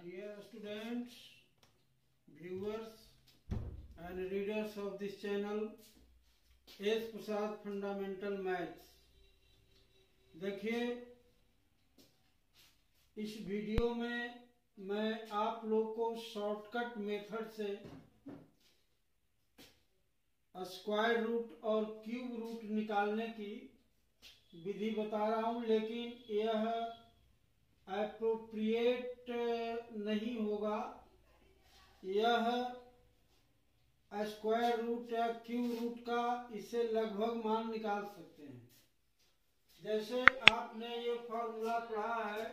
Dear students, viewers and readers of this channel, S Prasad fundamental maths. देखिए, इस video में मैं आप लोग को शॉर्टकट मेथड से स्क्वायर रूट और क्यूब रूट निकालने की विधि बता रहा हूं, लेकिन यह एप्रोप्रिएट नहीं होगा। यह स्क्वायर रूट या क्यूब रूट का इससे लगभग मान निकाल सकते हैं। जैसे आपने ये फॉर्मूला पढ़ा है,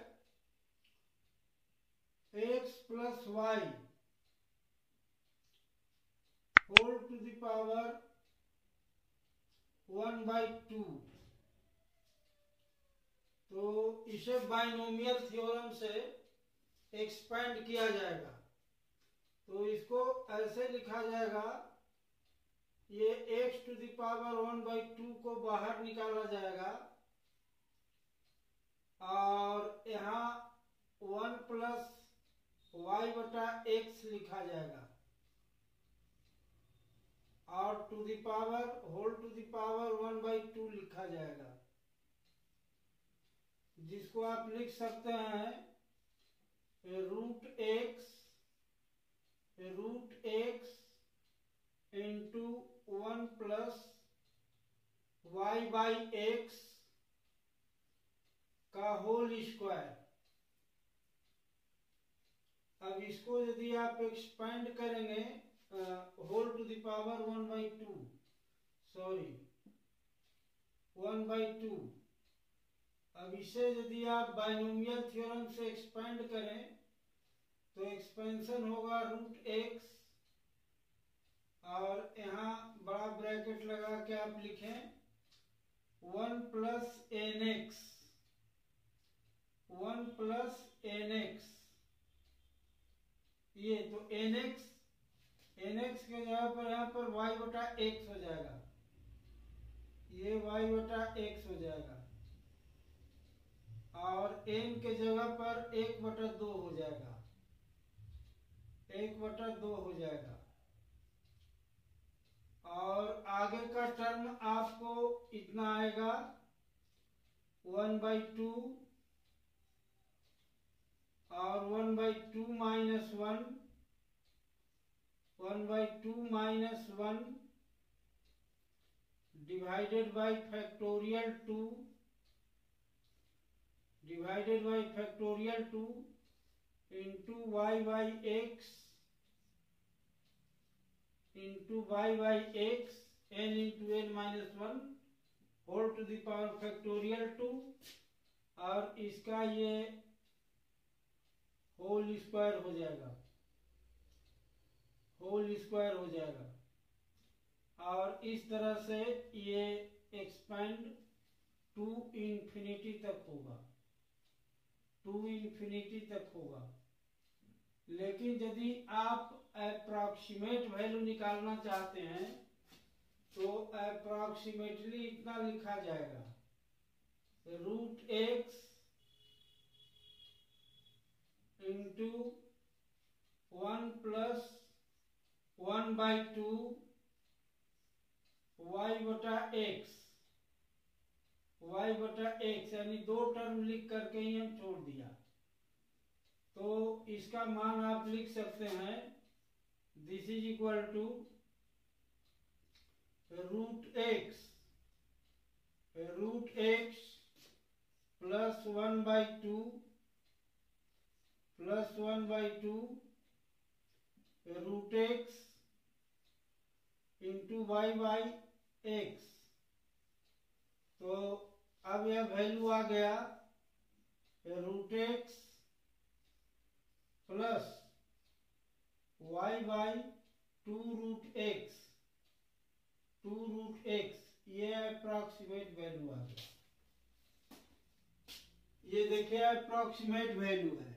x plus y whole to the power 1/2। तो इसे बाइनोमियल थ्योरम से एक्सपेंड किया जाएगा। तो इसको ऐसे लिखा जाएगा, ये x टू द पावर 1/2 को बाहर निकाला जाएगा और यहाँ 1 प्लस वाई बटा एक्स लिखा जाएगा और to the power whole to the power 1/2 लिखा जाएगा, जिसको आप लिख सकते हैं root x into 1 plus y by x का होल स्क्वायर। अब इसको यदि आप एक्सपेंड करेंगे होल टू द पावर 1/2, अब इसे यदि आप बाइनोमियल थ्योरम से एक्सपेंड करें तो एक्सपेंशन होगा रूट एक्स और यहाँ बड़ा ब्रैकेट लगा के आप लिखें 1 प्लस एन एक्स। ये तो एन एक्स के जगह पर यहाँ पर वाई बटा एक्स हो जाएगा, ये वाई बटा एक्स हो जाएगा और n के जगह पर 1/2 हो जाएगा, 1/2 हो जाएगा और आगे का टर्म आपको इतना आएगा 1/2 और 1/2 minus 1 divided by factorial 2 into y by x n into n minus 1 whole to the power factorial 2 और इसका ये होल स्क्वायर हो जाएगा और इस तरह से ये एक्सपेंड टू इन्फिनिटी तक होगा। लेकिन यदि आप अप्रॉक्सीमेट वैल्यू निकालना चाहते हैं तो अप्रॉक्सीमेटली इतना लिखा जाएगा, root x into 1 plus 1/2 y बटा एक्स, यानी दो टर्म लिख करके ही हम छोड़ दिया। तो इसका मान आप लिख सकते हैं, this is equal to root x plus 1/2 root x into y by x. तो अब यह वैल्यू आ गया root x plus y by 2 root x, ये अप्रॉक्सीमेट वैल्यू आ गया। ये देखिए अप्रॉक्सीमेट वैल्यू है।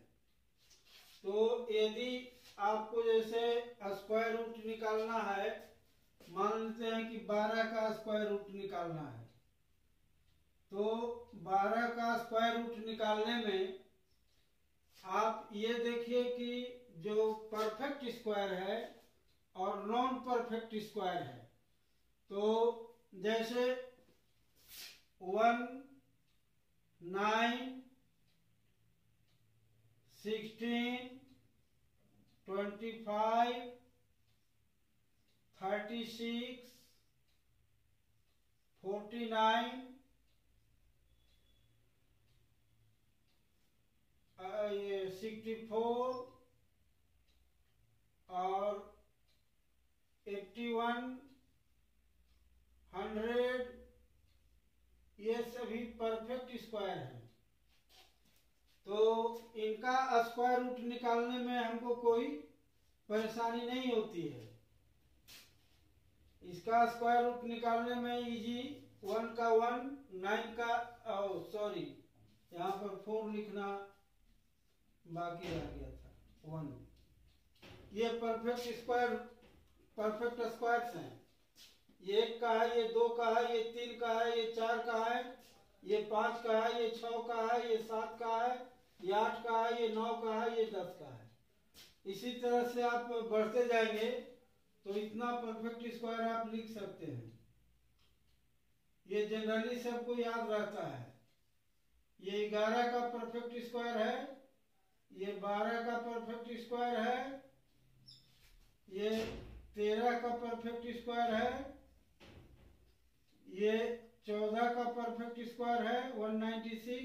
तो यदि आपको जैसे स्क्वायर रूट निकालना है, मान लेते हैं कि 12 का स्क्वायर रूट निकालना है, तो 12 का स्क्वायर रूट निकालने में आप ये देखिए कि जो परफेक्ट स्क्वायर है और नॉन परफेक्ट स्क्वायर है, तो जैसे 1, 9, 16, 25, 36, 49, 64 और 81, 100, ये सभी परफेक्ट स्क्वायर हैं। तो इनका स्क्वायर रूट निकालने में हमको कोई परेशानी नहीं होती है। इसका स्क्वायर रूट निकालने में इजी, 1 का 1, 9 का सॉरी यहाँ पर 4 लिखना बाकी रह गया था, 1। ये परफेक्ट स्क्वायर्स हैं। ये 1 का है, ये 2 का है, ये 3 का है, ये 4 का है, ये 5 का है, ये 6 का है, ये 7 का है, ये 8 का है, ये 9 का है, ये 10 का है। इसी तरह से आप बढ़ते जाएंगे तो इतना परफेक्ट स्क्वायर आप लिख सकते हैं। ये जनरली सबको याद रहता है। ये 11 का परफेक्ट स्क्वायर है, ये 12 का परफेक्ट स्क्वायर है, ये 13 का परफेक्ट स्क्वायर है, ये 14 का परफेक्ट स्क्वायर है 196,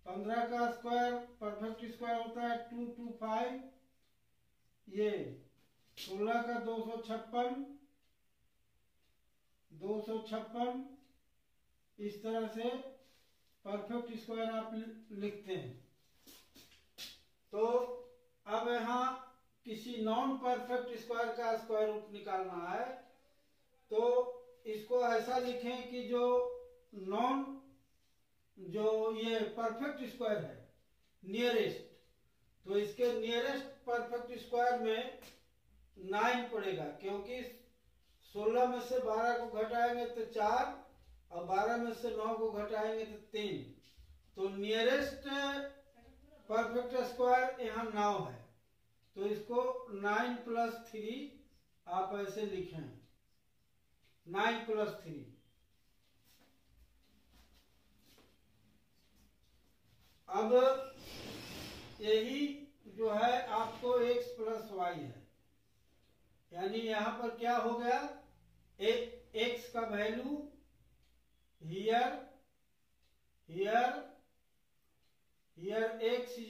15 का स्क्वायर परफेक्ट स्क्वायर होता है 225, ये 16 का 256, इस तरह से परफेक्ट स्क्वायर आप लिखते हैं। तो अब यहाँ किसी नॉन परफेक्ट स्क्वायर का स्क्वायर रूट निकालना है, तो इसको ऐसा लिखें कि जो ये परफेक्ट स्क्वायर है नियरेस्ट, तो इसके नियरेस्ट परफेक्ट स्क्वायर में 9 पड़ेगा, क्योंकि 16 में से 12 को घटाएंगे तो 4 और 12 में से 9 को घटाएंगे तो 3, तो नियरेस्ट परफेक्ट स्क्वायर यहाँ 9 है। तो इसको 9 + 3 आप ऐसे लिखें, 9 + 3। अब यही जो है आपको x + y है, यानी यहाँ पर क्या हो गया, x का वैल्यू हियर x =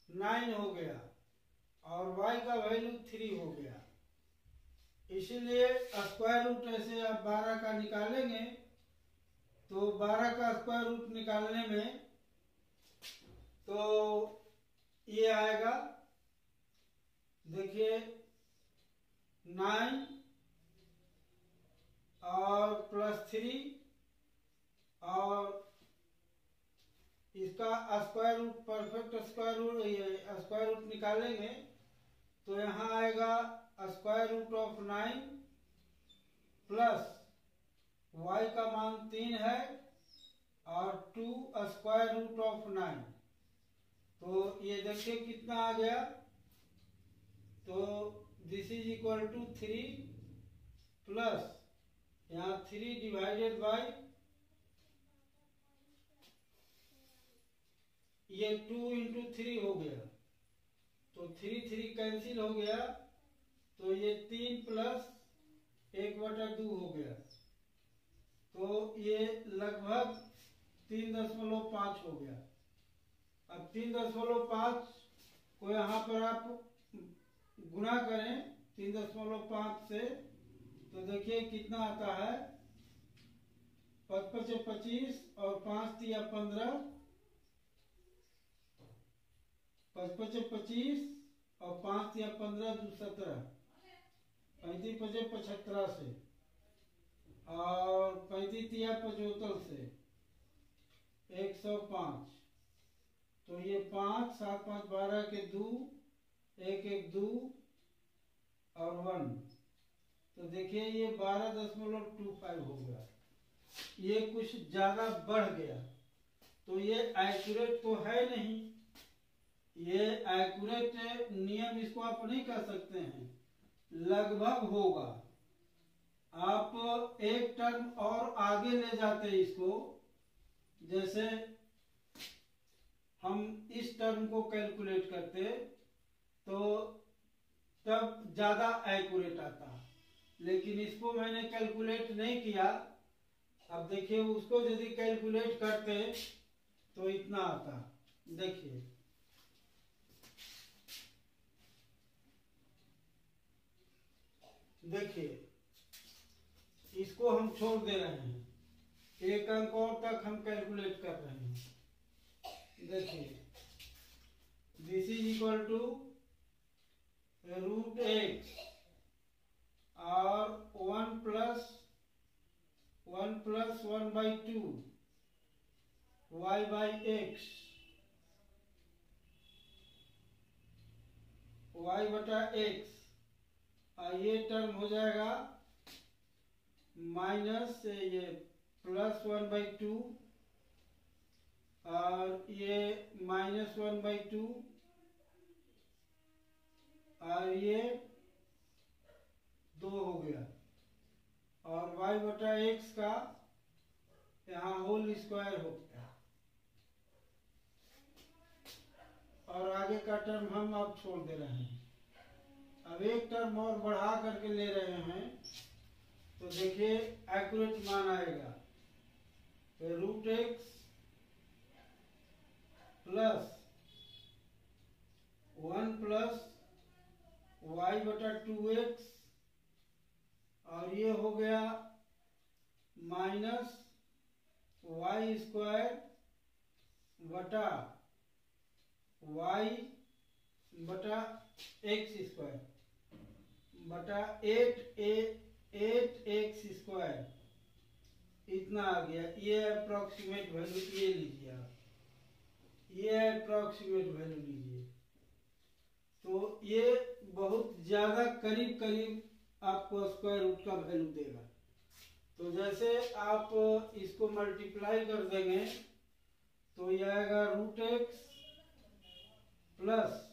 9 हो गया और y का वैल्यू 3 हो गया। इसीलिए स्क्वायर रूट ऐसे आप 12 का निकालेंगे, तो 12 का स्क्वायर रूट निकालने में तो ये आएगा, देखिए 9 और +3 और इसका square root perfect square root निकालेंगे तो यहाँ आएगा √9 प्लस y का मान 3 है और 2 √9, तो ये देखिए कितना आ गया, तो this is equal to 3 plus यहाँ 3 डिवाइडेड बाय ये 2 × 3 हो गया, तो 3 कैंसिल हो गया, तो ये 3 + 1/2 हो गया, तो ये लगभग 3.5 हो गया। अब 3.5 को यहाँ पर आप गुणा करें 3.5 से, तो देखिए कितना आता है, 5 × 5 = 25 और 5 × 3 = 15, 5 × 5 = 25 और 5 × 3 = 15, 2 = 17, 35 × 5 = 75 से और 35 × 3 = 75 से 105, तो ये 5 7 5 12 के 2 1 1 2 और 1, तो देखिए ये 12.25 हो गया। ये कुछ ज्यादा बढ़ गया, तो ये एक्यूरेट तो है नहीं, ये एक्यूरेट नियम इसको आप नहीं कह सकते हैं, लगभग होगा। आप एक टर्म और आगे ले जाते इसको, जैसे हम इस टर्म को कैलकुलेट करते तो तब ज्यादा एक्यूरेट आता, लेकिन इसको मैंने कैलकुलेट नहीं किया। अब देखिए उसको यदि कैलकुलेट करते तो इतना आता। देखिए इसको हम छोड़ दे रहे हैं, एक अंक और तक हम कैलकुलेट कर रहे हैं। देखिए this is equal to root x और 1 plus 1/2 y by x, y बटा एक्स, और ये टर्म हो जाएगा माइनस ये +1/2 और ये -1/2 और ये 2 हो गया, और y बटा एक्स का यहाँ होल स्क्वायर हो गया। और आगे का टर्म हम अब छोड़ दे रहे हैं। अब एक टर्म और बढ़ा करके ले रहे हैं, तो देखिए एक्यूरेट मान आएगा root x plus 1 plus y बटा 2x, और ये हो गया माइनस y स्क्वायर बटा y बटा एक्स स्क्वायर बटा 8x स्क्वायर, इतना आ गया। ये अप्रोक्सीमेट वैल्यू ये लीजिए आप, ये अप्रोक्सीमेट वैल्यू लीजिए, तो ये बहुत ज्यादा करीब करीब आपको स्क्वायर रूट का वैल्यू देगा। तो जैसे आप इसको मल्टीप्लाई कर देंगे तो ये आएगा रूट एक्स प्लस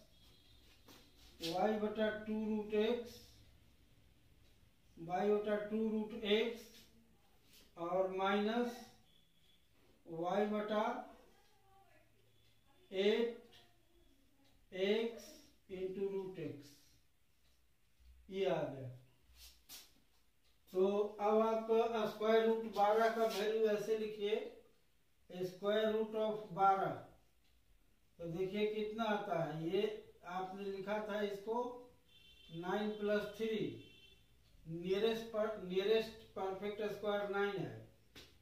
y बटा 2 रूट एक्स, y बटा 2 रूट एक्स, और माइनस y बटा 8x इंटू रूट एक्स, ये आ गया। तो अब आप स्क्वायर रूट 12 का वैल्यू ऐसे लिखिए, स्क्वायर रूट ऑफ 12, तो देखिए कितना आता है। ये आपने लिखा था इसको 9 + 3, नियरेस्ट परफेक्ट स्क्वायर 9 है,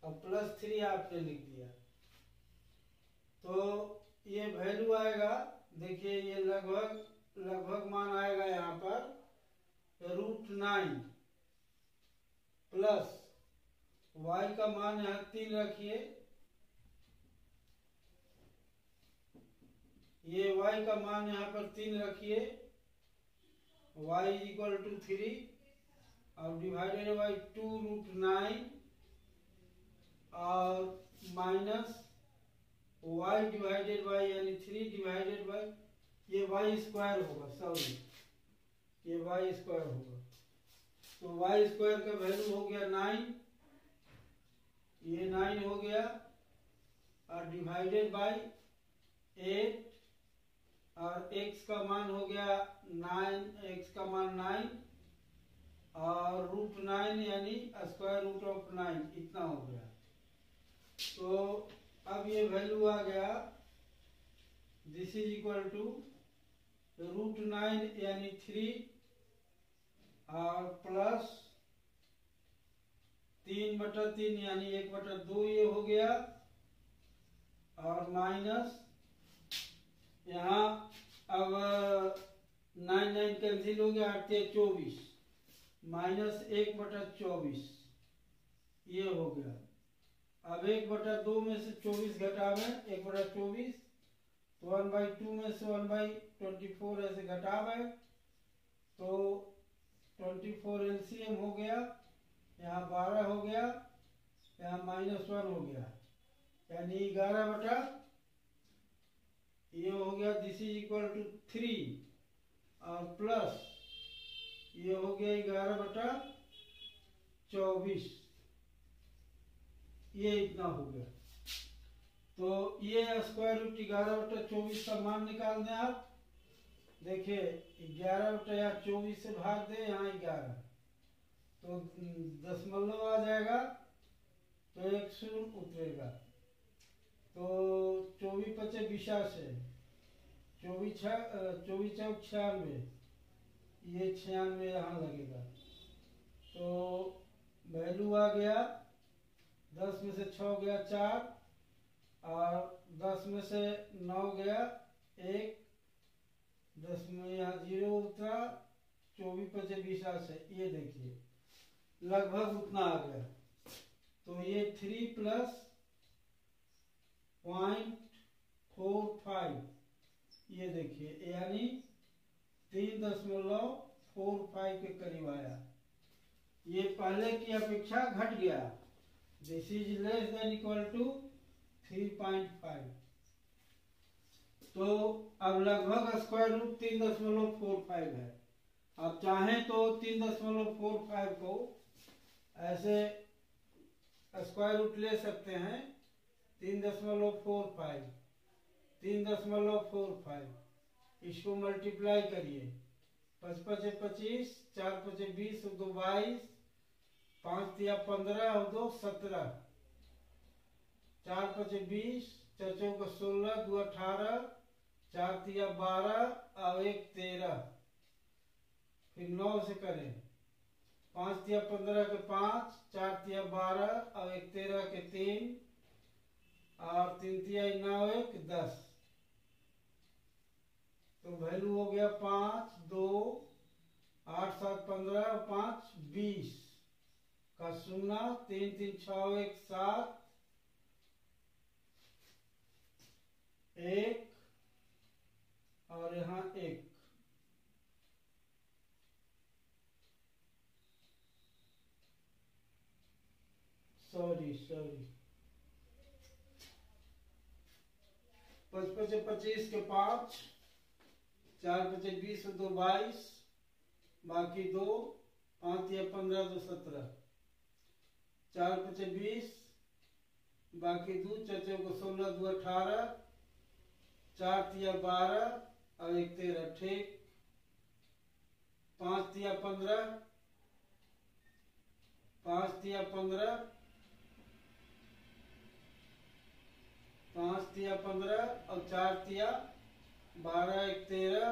अब +3 आपने लिख दिया, तो ये वैल्यू आएगा। देखिए ये लगभग मान आएगा यहाँ पर √9 प्लस y का मान यहाँ 3 रखिए, ये y का मान यहाँ पर 3 रखिए, y = 3 और डिवाइडेड बाई 2√9 और माइनस y डिवाइडेड बाई यानी 3 डिवाइडेड बाई ये y स्क्वायर होगा, सॉरी ये y स्क्वायर होगा, तो y स्क्वायर का वैल्यू हो गया 9, ये 9 हो गया, और डिवाइडेड बाई 8, और x का मान हो गया 9, x का मान 9 और √9 यानी स्क्वायर रूट ऑफ 9, इतना हो गया। तो अब ये वैल्यू आ गया, दिस इज इक्वल टू √9 यानी 3 और प्लस 3/3 यानी 1/2 ये हो गया, और माइनस यहाँ अब 9 कैंसिल हो गया, 8 × 24 माइनस 1/24 ये हो गया। अब 1/2 में से 24 घटावे 1/24, तो 1/2 में से 1/24 ऐसे घटावे, तो 24 LCM हो गया, यहाँ 12 हो गया, यहाँ -1 हो गया, यानी 11/, ये हो गया दिस इज इक्वल टू 3 और प्लस ये हो गया 11/24, ये इतना हो गया। तो ये स्क्वायर रूट 11/24 का मान निकाल दें आप। देखिए 11/24 से भाग दे यहाँ 11 तो दशमलव आ जाएगा तो एक शून्य उतरेगा। तो 24×5 24 24 चौक 96, ये 96 यहाँ लगेगा। तो वैल्यू आ गया 10 में से 6 गया 4 और 10 में से 9 गया 1, 10 में यहाँ 0 उतरा, 24×5 ये देखिए लगभग उतना आ गया। तो ये 3 + 0.45 ये देखिए यानी 3.45 के करीब आया। ये पहले की अपेक्षा घट गया। This is less then equal to 3.5। तो अब लगभग स्क्वायर रूट 3.45 है। आप चाहें तो 3.45 को ऐसे स्क्वायर रूट ले सकते हैं। 3.45 इसको मल्टीप्लाई करिए। 5×5 = 25, 4×5 = 20 और 2 = 22, 5×3 = 15 और 2 = 17, 4×5 = 20, 4×4 = 16, 2 = 18, 4×3 = 12 और 1 = 13। फिर 9 से करें, 5×3 = 15 के 5, 4×3 = 12 और 1 = 13 के 3 और 3×3 = 9, 1 = 10। तो वैल्यू हो गया 5, 2, 8, 7, 15 और 5 = 20 का 0, 3, 3, 6, 1, 7, 1 और यहाँ 1। सॉरी 5×5 = 25 के 5, 4×5 = 20 और 2 = 22, बाकी 2, 5×3 = 15, 2 = 17, 4×5 = 20, बाकी 2, 4×4 = 16, 2 = 18, 4×3 = 12 और 1 = 13। ठीक, 5×3 = 15, 5×3 = 15, 5×3 = 15 और 4×3 = 12, 1 = 13,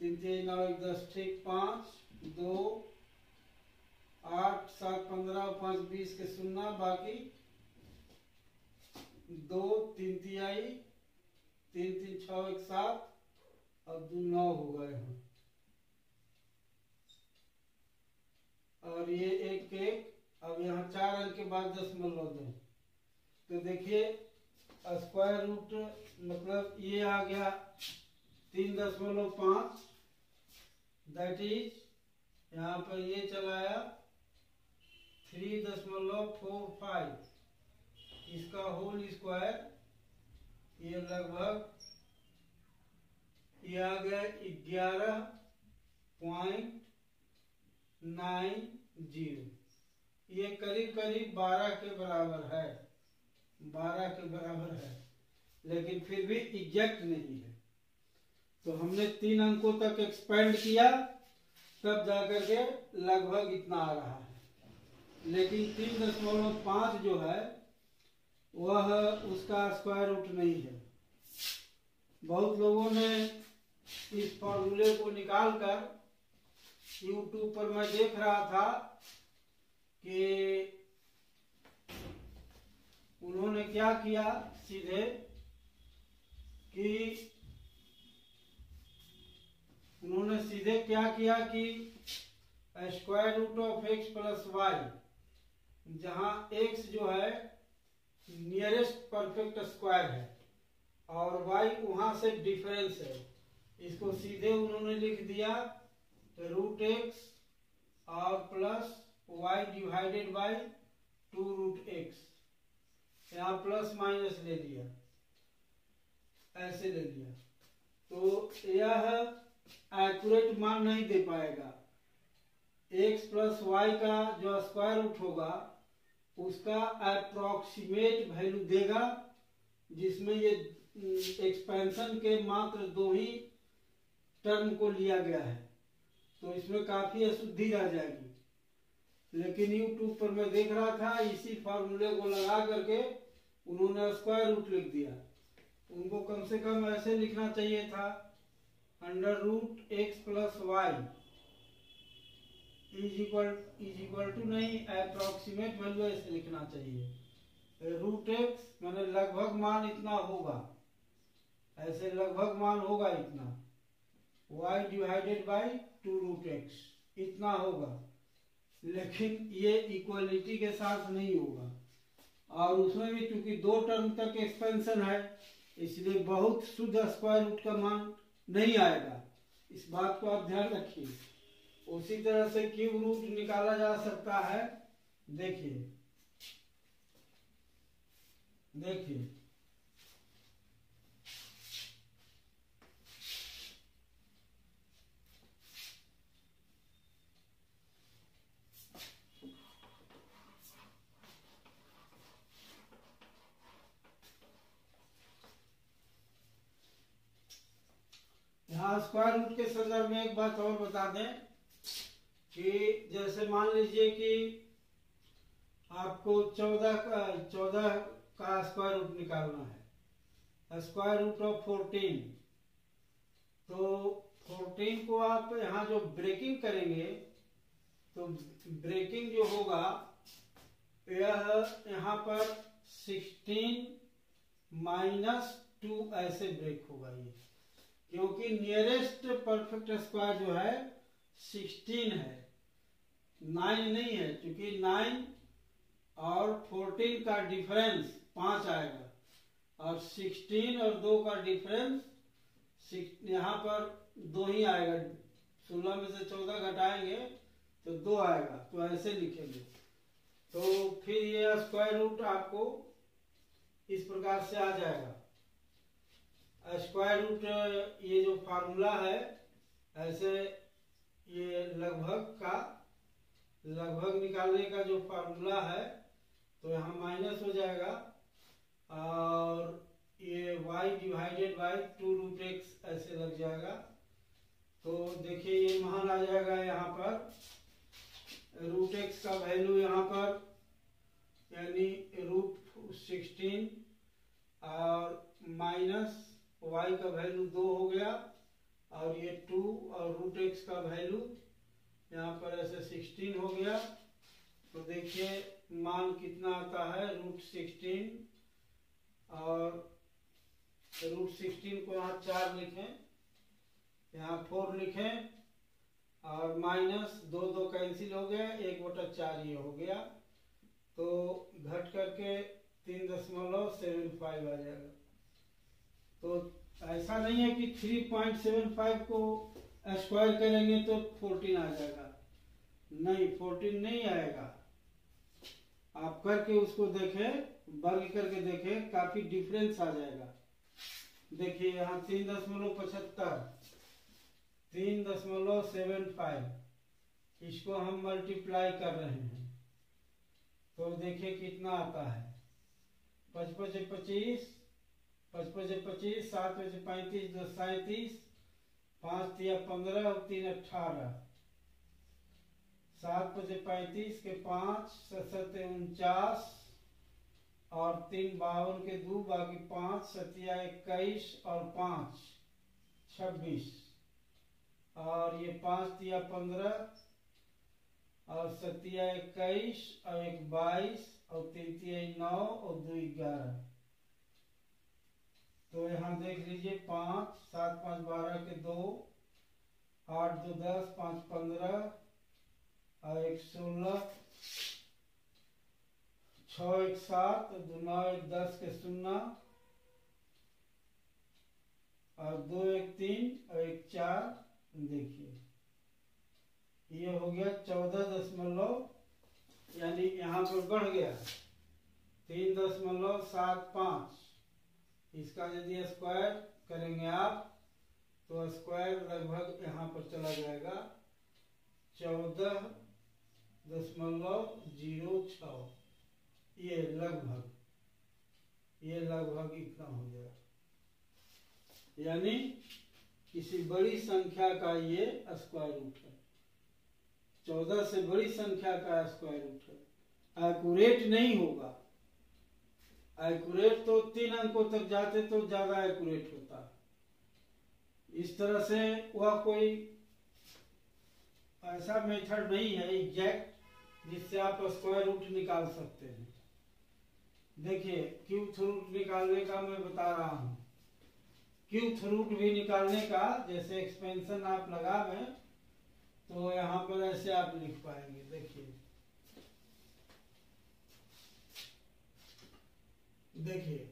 3×3 = 9, 1 = 10। ठीक, 5, 2, 8, 7, 15 और 5 = 20 के 0, बाकी 2, 3×3 आई, 3, 3, 6, 1, 7 और 2 9 हो गए हैं। और ये 1, 1। अब यहाँ 4 अंक के बाद दशमलव दें तो देखिए स्क्वायर रूट मतलब ये आ गया 3.5, दैट इज यहाँ पर ये चलाया 3.45, इसका होल स्क्वायर ये लगभग ये आ गया 11.90। ये करीब करीब 12 के बराबर है, 12 के बराबर है, लेकिन फिर भी एग्जैक्ट नहीं है। तो हमने 3 अंकों तक एक्सपेंड किया तब जाकर के लगभग इतना आ रहा है। लेकिन 3.5 जो है वह उसका स्क्वायर रूट नहीं है। बहुत लोगों ने इस फॉर्मूले को निकालकर YouTube पर मैं देख रहा था कि उन्होंने क्या किया, सीधे कि उन्होंने सीधे क्या किया कि square root of x plus y, जहां x जो है नियरेस्ट परफेक्ट स्क्वायर है और y वहां से डिफरेंस है, इसको सीधे उन्होंने लिख दिया √x और plus y divided by 2√x। यहाँ प्लस माइनस ले लिया। ऐसे ले लिया तो यह एक्यूरेट मान नहीं दे पाएगा। x प्लस वाई का जो स्क्वायर रूट होगा उसका अप्रोक्सीमेट वैल्यू देगा, जिसमें ये एक्सपेंशन के मात्र 2 ही टर्म को लिया गया है, तो इसमें काफी अशुद्धि रह जाएगी। लेकिन यूट्यूब पर मैं देख रहा था, इसी फॉर्मूले को लगा करके उन्होंने स्क्वायर रूट लिख दिया। उनको कम से कम ऐसे लिखना चाहिए था, under root x plus y is equal to नहीं, अप्रोक्सीमेट वैल्यू ऐसे लिखना चाहिए। रूट एक्स मैंने लगभग मान इतना होगा, ऐसे लगभग मान होगा इतना, y divided by 2 root x इतना होगा। लेकिन ये इक्वलिटी के साथ नहीं होगा, और उसमें भी चूंकि 2 टर्म तक एक्सपेंशन है इसलिए बहुत शुद्ध स्क्वायर रूट का मान नहीं आएगा। इस बात को आप ध्यान रखिए। उसी तरह से क्यूब रूट निकाला जा सकता है। देखिए देखिए यहाँ स्क्वायर रूट के संदर्भ में एक बात और बता दें कि जैसे मान लीजिए कि आपको 14 का स्क्वायर रूट निकालना है, स्क्वायर रूट ऑफ 14, तो 14 को आप यहाँ जो ब्रेकिंग करेंगे तो ब्रेकिंग जो होगा यह यहाँ पर 16 माइनस 2 ऐसे ब्रेक होगा ये, क्योंकि नियरेस्ट परफेक्ट स्क्वायर जो है 16 है, 9 नहीं है। क्योंकि 9 और 14 का डिफरेंस 5 आएगा, और 16 और 2 का डिफरेंस यहाँ पर 2 ही आएगा। 16 में से 14 घटाएंगे तो 2 आएगा, तो ऐसे लिखेंगे। तो फिर ये स्क्वायर रूट आपको इस प्रकार से आ जाएगा। स्क्वायर रूट ये जो फार्मूला है ऐसे, ये लगभग निकालने का जो फार्मूला है, तो यहाँ माइनस हो जाएगा और ये y divided by 2 root x ऐसे लग जाएगा। तो देखिए ये मान आ जाएगा यहाँ पर रूट एक्स का वैल्यू यहाँ पर यानी रूट 16 और माइनस y का वैल्यू 2 हो गया, और ये 2 और रूट एक्स का वैल्यू यहाँ पर ऐसे 16 हो गया। तो देखिए मान कितना आता है, रूट 16, और रूट 16 को यहाँ 4 लिखें, यहाँ 4 लिखें, और माइनस 2 कैंसिल हो गया, 1/4 ये हो गया, तो घट करके 3.75 आ जाएगा। तो ऐसा नहीं है कि 3.75 को स्क्वायर करेंगे तो 14 आ जाएगा, नहीं 14 नहीं आएगा। आप करके उसको देखें, वर्ग करके देखें, काफी डिफरेंस आ जाएगा। देखिए यहाँ 3.75, 3.75 इसको हम मल्टीप्लाई कर रहे हैं, तो देखिए कितना आता है। 5 × 25, 5 × 25, 7 × 35, 2 37, 5 × 15 और 3 18, 7 × 35 के 5, 7 × 49 और 3 52 के 2, बाकी 5, 7 × 21 और 5 26, और ये 5 × 15 और 7 × 21 और 1 22 और 3 × 9 और 2 11। तो यहाँ देख लीजिए 5, 7 × 5 12 के 2, 8 × 2 10, 5 15 और 1 16, 6 1 7 और 2 9 1 10 के 0 और 2 1 3 और 1 4। देखिए ये हो गया 14 यानी यहाँ पर बढ़ गया 3.75 इसका यदि स्क्वायर करेंगे आप तो स्क्वायर लगभग यहाँ पर चला जाएगा 14.06। ये लगभग इतना हो जाएगा, यानी किसी बड़ी संख्या का ये स्क्वायर रूट है। 14 से बड़ी संख्या का स्क्वायर रूट है। एक्यूरेट नहीं होगा। एक्यूरेट तो 3 अंकों तक जाते तो ज्यादा एक्यूरेट होता है। इस तरह से वह कोई ऐसा मेथड नहीं है एग्जैक्ट जिससे आप स्क्वायर रूट निकाल सकते हैं। देखिए क्यूब रूट निकालने का मैं बता रहा हूँ। क्यूब रूट भी निकालने का जैसे एक्सपेंशन आप लगावें तो यहाँ पर ऐसे आप लिख पाएंगे। देखिए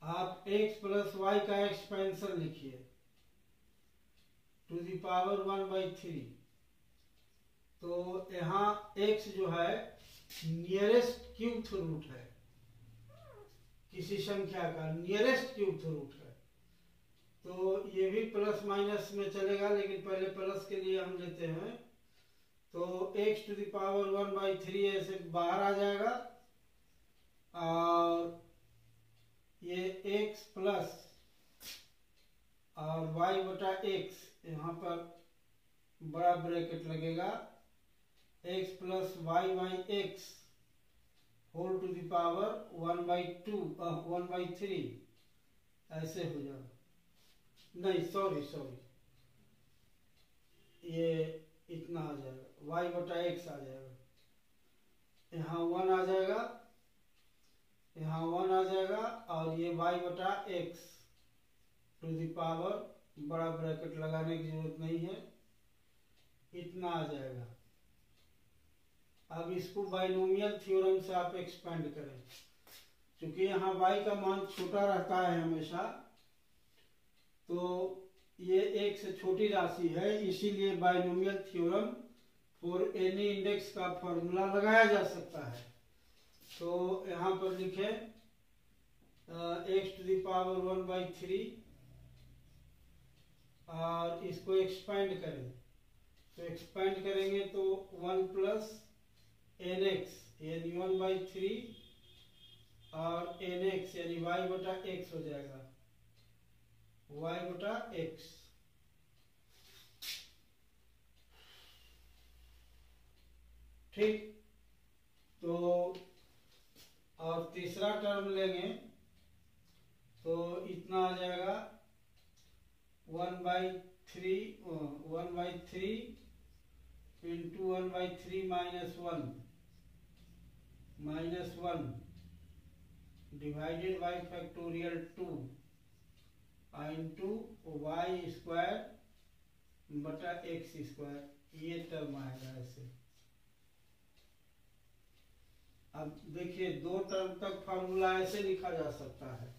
आप x प्लस वाई का एक्सपेंशन लिखिए टू द पावर 1/3। तो यहाँ x जो है नियरेस्ट क्यूब रूट है, किसी संख्या का नियरेस्ट क्यूब रूट है। तो ये भी प्लस माइनस में चलेगा, लेकिन पहले प्लस के लिए हम लेते हैं। तो x टू द पावर 1/3 ऐसे बाहर आ जाएगा और ये x प्लस और y बटा x, यहाँ पर बड़ा ब्रैकेट लगेगा, x plus y by x whole to the power 1/3 ऐसे हो जाएगा। नहीं सॉरी ये इतना आ जाएगा, y बटा x आ जाएगा, यहाँ 1 आ जाएगा, यहाँ 1 आ जाएगा और ये y बटा x टू द पावर, बड़ा ब्रैकेट लगाने की जरूरत नहीं है, इतना आ जाएगा। अब इसको बाइनोमियल थ्योरम से आप एक्सपेंड करें, क्योंकि यहाँ y का मान छोटा रहता है हमेशा, तो ये 1 से छोटी राशि है, इसीलिए binomial theorem for any index का फॉर्मूला लगाया जा सकता है। तो यहाँ पर लिखे x टू द पावर 1/3 और इसको एक्सपेंड करें। तो एक्सपेंड करेंगे तो 1 प्लस nx यानी 1/3 और nx यानी y बटा x हो जाएगा, y बटा x। ठीक, तो और तीसरा टर्म लेंगे तो इतना आ जाएगा 1/3 into 1/3 minus 1 divided by factorial 2 into y square बटा x स्क्वायर, ये टर्म आएगा ऐसे। अब देखिए 2 टर्म तक फार्मूला ऐसे लिखा जा सकता है।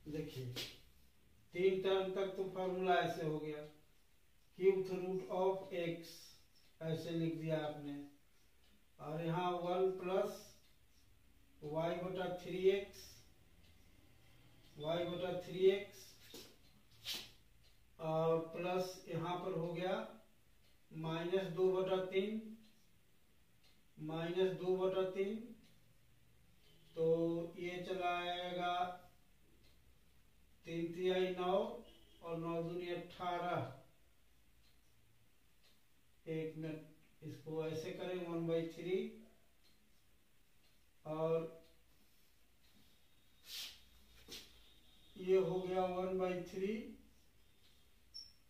देखिए 3 टर्म तक तो फार्मूला ऐसे हो गया, क्यूब रूट ऑफ x ऐसे लिख दिया आपने, और यहाँ 1 प्लस y बटा 3x और प्लस यहाँ पर हो गया -2/3 तो ये चला आएगा 3 तिहाई 9 और 9 दूनी 18। एक मिनट, इसको ऐसे करें 1/3 और ये हो गया 1/3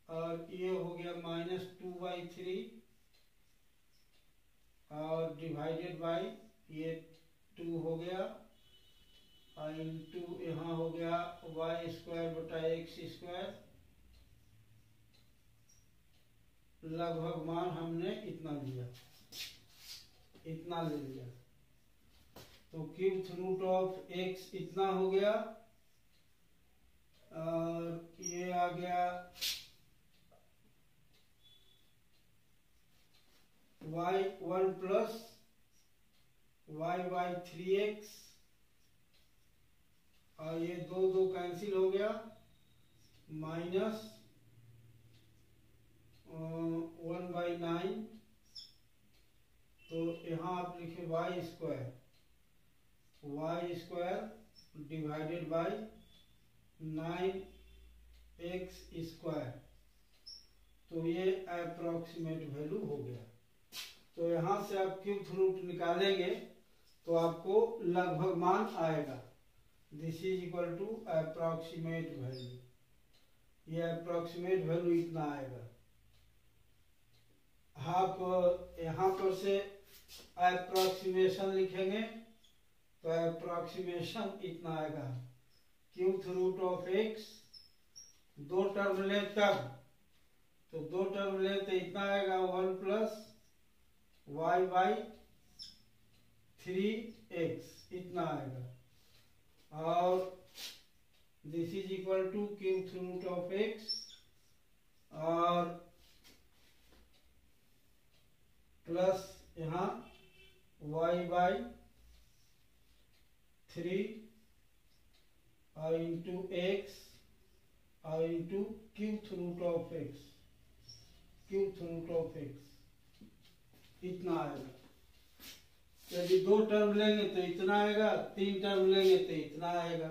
और ये हो गया -2/3 और डिवाइडेड बाई ये 2 हो गया और इंटू यहाँ हो गया y स्क्वायर बटा x स्क्वायर। लगभग मान हमने इतना ले लिया। तो क्यूब रूट ऑफ x इतना हो गया और ये आ गया y 1 plus y by 3x और ये दो दो कैंसिल हो गया, माइनस 1/9। तो यहाँ आप लिखे Y square divided by 9x²। तो ये अप्रोक्सीमेट वैल्यू हो गया। तो यहाँ से आप क्यूब रूट निकालेंगे तो आपको लगभग मान आएगा। This is equal to approximate value, ये अप्रोक्सीमेट वैल्यू इतना आएगा। आप यहाँ पर से अप्रोक्सीमेशन लिखेंगे तो अप्रोक्सीमेशन इतना आएगा, क्यूब रूट ऑफ x, दो टर्म ले तब, तो दो टर्म ले तो इतना आएगा 1 + y/3x, इतना आएगा। और this is equal to cube root of x और प्लस यहाँ y/3 और इंटू x और into cube root of x, इतना आएगा। यदि दो टर्म लेंगे तो इतना आएगा, तीन टर्म लेंगे तो इतना आएगा।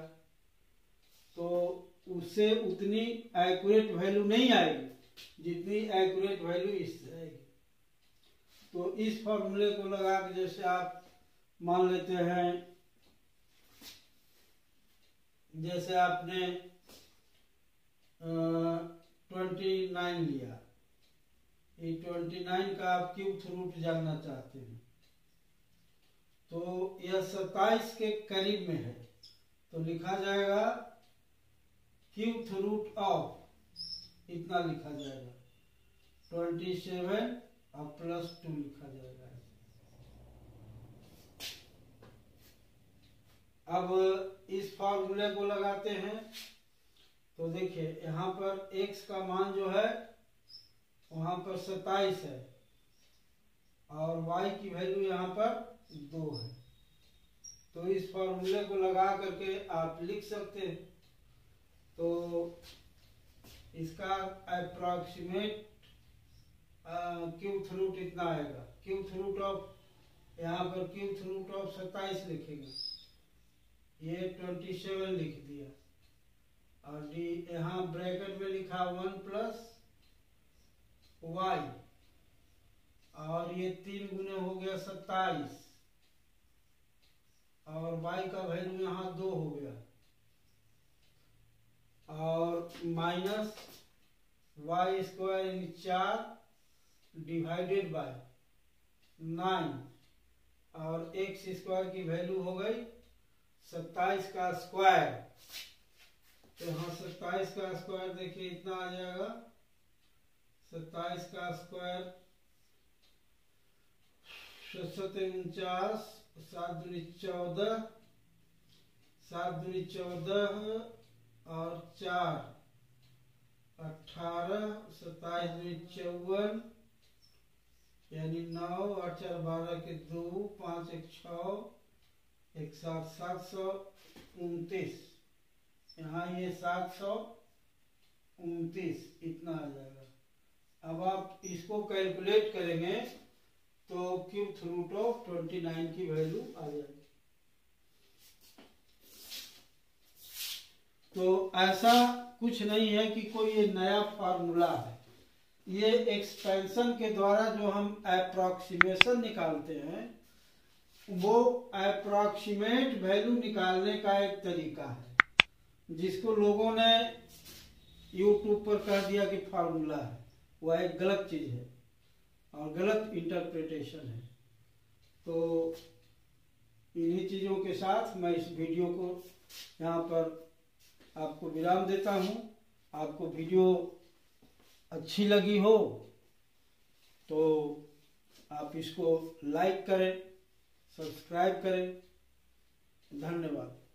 तो उससे उतनी एक्यूरेट वैल्यू नहीं आएगी जितनी एक्यूरेट वैल्यू इससे आएगी। तो इस फॉर्मूले को लगा के जैसे आप मान लेते हैं, जैसे आपने 29 लिया, ये 29 का आप क्यूब रूट जानना चाहते हैं, तो यह 27 के करीब में है, तो लिखा जाएगा क्यूब रूट ऑफ, इतना लिखा जाएगा 27 और +2 लिखा जाएगा। अब इस फॉर्मूले को लगाते हैं तो देखिए यहाँ पर x का मान जो है वहां पर 27 है और y की वैल्यू यहाँ पर 2 है। तो इस फॉर्मूले को लगा करके आप लिख सकते हैं। तो इसका अप्रोक्सीमेट क्यूब रूट इतना आएगा, क्यूब रूट ऑफ, यहाँ पर क्यूब रूट ऑफ 27 लिखेंगे, ये 27 लिख दिया और डी यहाँ ब्रैकेट में लिखा 1 + y और ये 3 गुने हो गया 27 और y का वैल्यू यहाँ 2 हो गया और माइनस y² 4 डिवाइडेड बाय 9 और x² की वैल्यू हो गई 27 का स्क्वायर। तो यहाँ 27 का स्क्वायर देखिए इतना आ जाएगा, 27 का स्क्वायर 749, 7 दूनी 14, 7 दूनी 14 और 4 18, 27 दूनी 54 यानी 9 8 4 12 के 2 5 1 6 1 7 729, यहाँ ये 729 इतना आ जाएगा। अब आप इसको कैलकुलेट करेंगे तो क्यूब रूट ऑफ 29 की वैल्यू आ जाएगी। तो ऐसा कुछ नहीं है कि कोई ये नया फार्मूला है, ये एक्सपेंशन के द्वारा जो हम अप्रोक्सीमेशन निकालते हैं वो अप्रोक्सीमेट वैल्यू निकालने का एक तरीका है, जिसको लोगों ने यूट्यूब पर कह दिया कि फार्मूला है, वह एक गलत चीज है और गलत इंटरप्रिटेशन है। तो इन्हीं चीजों के साथ मैं इस वीडियो को यहाँ पर आपको विराम देता हूँ। आपको वीडियो अच्छी लगी हो तो आप इसको लाइक करें, सब्सक्राइब करें। धन्यवाद।